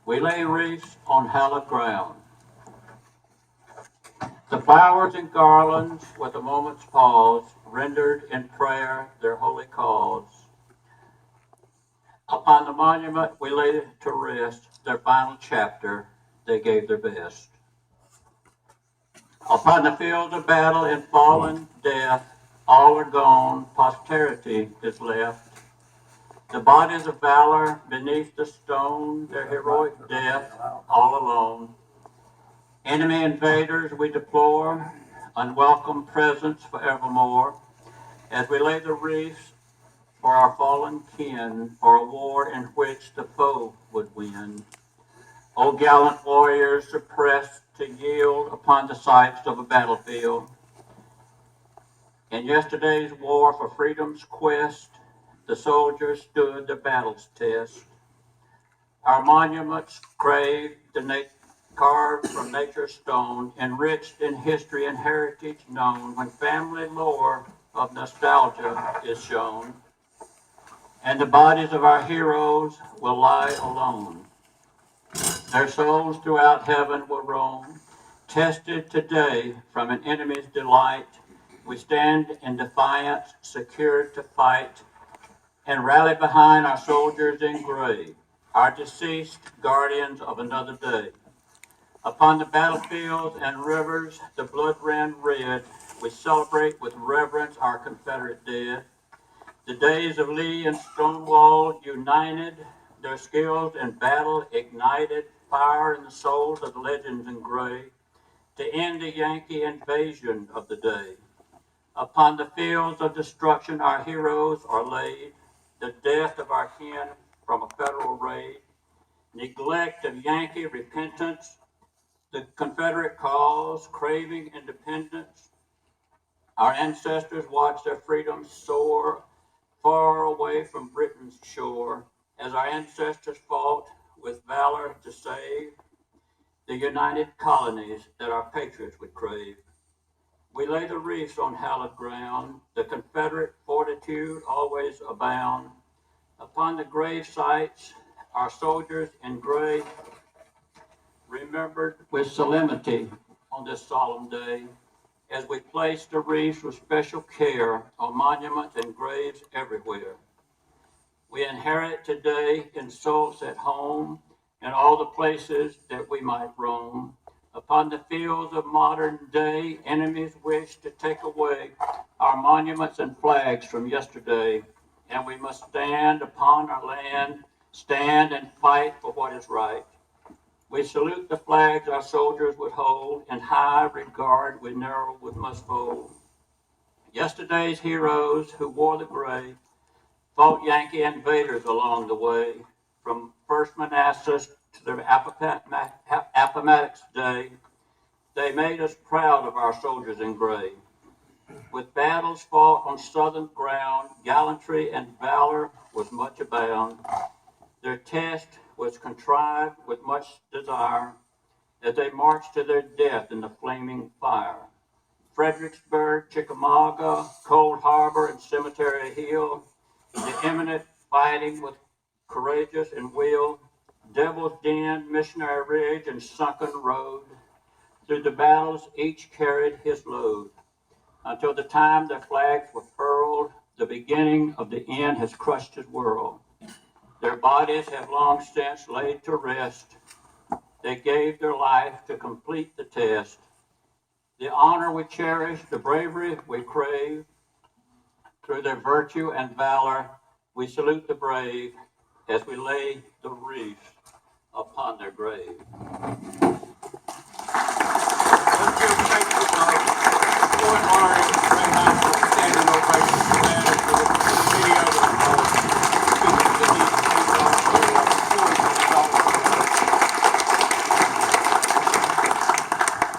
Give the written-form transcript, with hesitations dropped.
We lay wreaths on hallowed ground. The flowers and garlands, with a moment's pause, rendered in prayer their holy cause. Upon the monument we lay to rest their final chapter, they gave their best. Upon the field of battle in fallen death, all are gone, posterity is left. The bodies of valor beneath the stone, their heroic death, all alone. Enemy invaders we deplore, unwelcome presence forevermore, as we lay the wreaths for our fallen kin, for a war in which the foe would win. O gallant warriors suppressed to yield upon the sights of a battlefield. In yesterday's war for freedom's quest, the soldiers stood the battle's test. Our monuments crave carved from nature's stone, enriched in history and heritage known, when family lore of nostalgia is shown, and the bodies of our heroes will lie alone. Their souls throughout heaven will roam, tested today from an enemy's delight. We stand in defiance, secured to fight, and rally behind our soldiers in gray, our deceased guardians of another day. Upon the battlefields and rivers, the blood ran red, we celebrate with reverence our Confederate dead. The days of Lee and Stonewall united, their skills in battle ignited fire in the souls of the legends in gray, to end the Yankee invasion of the day. Upon the fields of destruction our heroes are laid, the death of our kin from a federal raid, neglect of Yankee repentance, the Confederate cause, craving independence. Our ancestors watched their freedom soar far away from Britain's shore, as our ancestors fought with valor to save the united colonies that our patriots would crave. We lay the wreaths on hallowed ground, the Confederate fortitude always abound. Upon the grave sites, our soldiers in gray remembered with solemnity on this solemn day, as we place the wreaths with special care on monuments and graves everywhere. We inherit today insults at home and all the places that we might roam. Upon the fields of modern day, enemies wish to take away our monuments and flags from yesterday, and we must stand upon our land, stand and fight for what is right. We salute the flags our soldiers would hold, in high regard we narrow would must fold. Yesterday's heroes who wore the gray fought Yankee invaders along the way, from First Manassas to the Appomattox Day. They made us proud of our soldiers in gray. With battles fought on southern ground, gallantry and valor was much abound. Their test was contrived with much desire, as they marched to their death in the flaming fire. Fredericksburg, Chickamauga, Cold Harbor, and Cemetery Hill, the eminent fighting was courageous and will. Devil's Den, Missionary Ridge, and Sunken Road, through the battles each carried his load. Until the time their flags were furled, the beginning of the end has crushed his world. Their bodies have long since laid to rest. They gave their life to complete the test. The honor we cherish, the bravery we crave, through their virtue and valor, we salute the brave as we lay the wreath upon their grave.